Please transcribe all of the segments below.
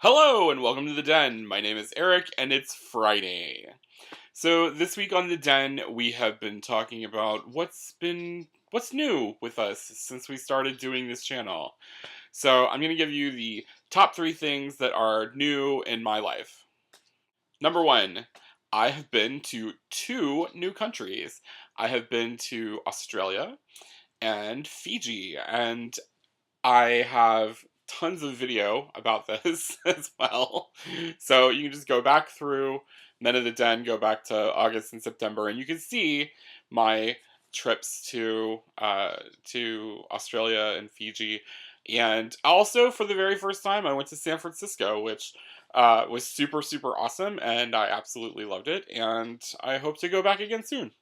Hello and welcome to the Den. My name is Eric and it's Friday. So this week on the Den, we have been talking about what's new with us since we started doing this channel. So I'm going to give you the top 3 things that are new in my life. Number 1, I have been to 2 new countries. I have been to Australia and Fiji, and I have tons of video about this as well. So you can just go back through Men of the Den, go back to August and September, and you can see my trips to Australia and Fiji. And also, for the very first time, I went to San Francisco, which was super, super awesome, and I absolutely loved it. And I hope to go back again soon.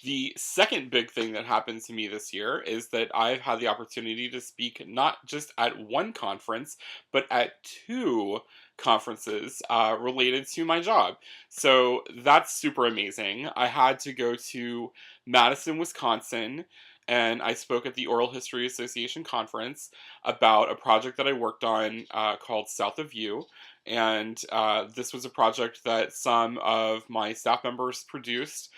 The second big thing that happened to me this year is that I've had the opportunity to speak not just at one conference, but at 2 conferences related to my job. So that's super amazing. I had to go to Madison, Wisconsin, and I spoke at the Oral History Association conference about a project that I worked on called South of You. And this was a project that some of my staff members produced,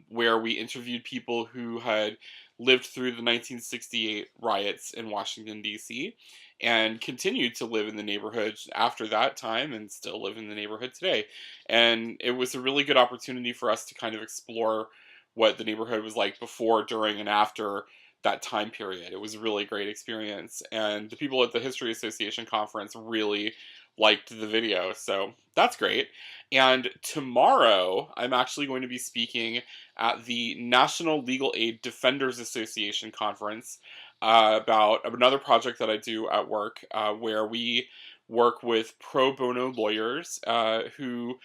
where we interviewed people who had lived through the 1968 riots in Washington, D.C., and continued to live in the neighborhood after that time and still live in the neighborhood today. And it was a really good opportunity for us to kind of explore what the neighborhood was like before, during, and after that time period. It was a really great experience. And the people at the History Association conference really liked the video, so that's great. And tomorrow, I'm actually going to be speaking at the National Legal Aid Defenders Association conference about another project that I do at work, where we work with pro bono lawyers who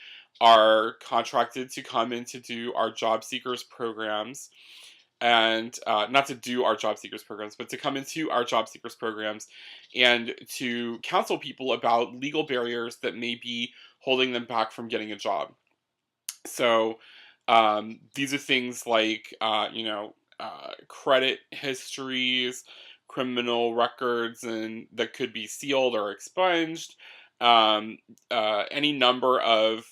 are contracted to come in to do our job seekers programs, and not to do our job seekers programs, but to come into our job seekers programs and to counsel people about legal barriers that may be holding them back from getting a job. So these are things like, credit histories, criminal records, and that could be sealed or expunged. Any number of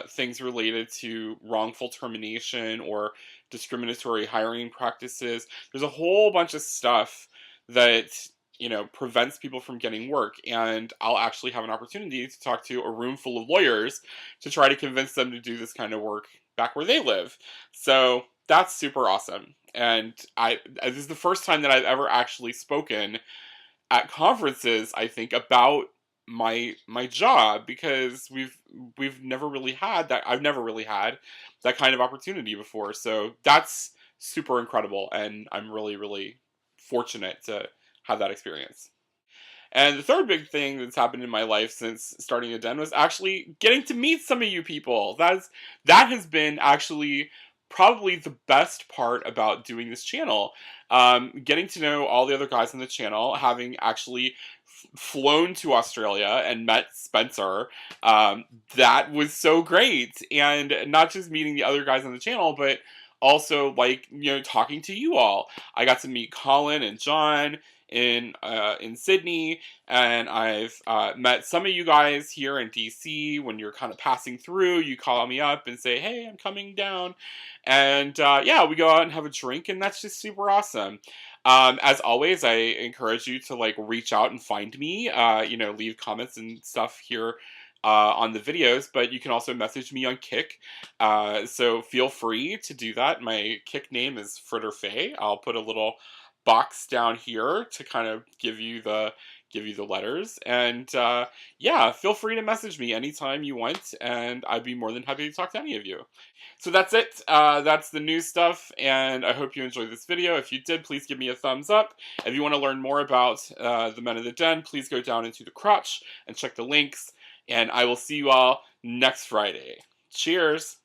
things related to wrongful termination or discriminatory hiring practices. There's a whole bunch of stuff that prevents people from getting work, and I'll actually have an opportunity to talk to a room full of lawyers to try to convince them to do this kind of work back where they live. So that's super awesome. And this is the first time that I've ever actually spoken at conferences, I think, about my job, because we've never really had that. I've never really had that kind of opportunity before. So that's super incredible, and I'm really, really fortunate to have that experience. And the third big thing that's happened in my life since starting a den was actually getting to meet some of you people. That has been actually probably the best part about doing this channel. Getting to know all the other guys on the channel, having actually flown to Australia and met Spencer, that was so great. And not just meeting the other guys on the channel, but also, like, talking to you all. I got to meet Colin and John in Sydney, and I've met some of you guys here in DC. When you're kind of passing through, you call me up and say, "Hey, I'm coming down," and yeah, we go out and have a drink, and that's just super awesome. As always, I encourage you to reach out and find me. Leave comments and stuff here on the videos, but you can also message me on Kick. So feel free to do that. My Kick name is fritterfae. I'll put a little box down here to kind of give you the letters, and yeah, feel free to message me anytime you want, and I'd be more than happy to talk to any of you. So that's it. That's the new stuff, and I hope you enjoyed this video. If you did, please give me a thumbs up. If you want to learn more about the Men of the Den, please go down into the crotch and check the links, and I will see you all next Friday. Cheers!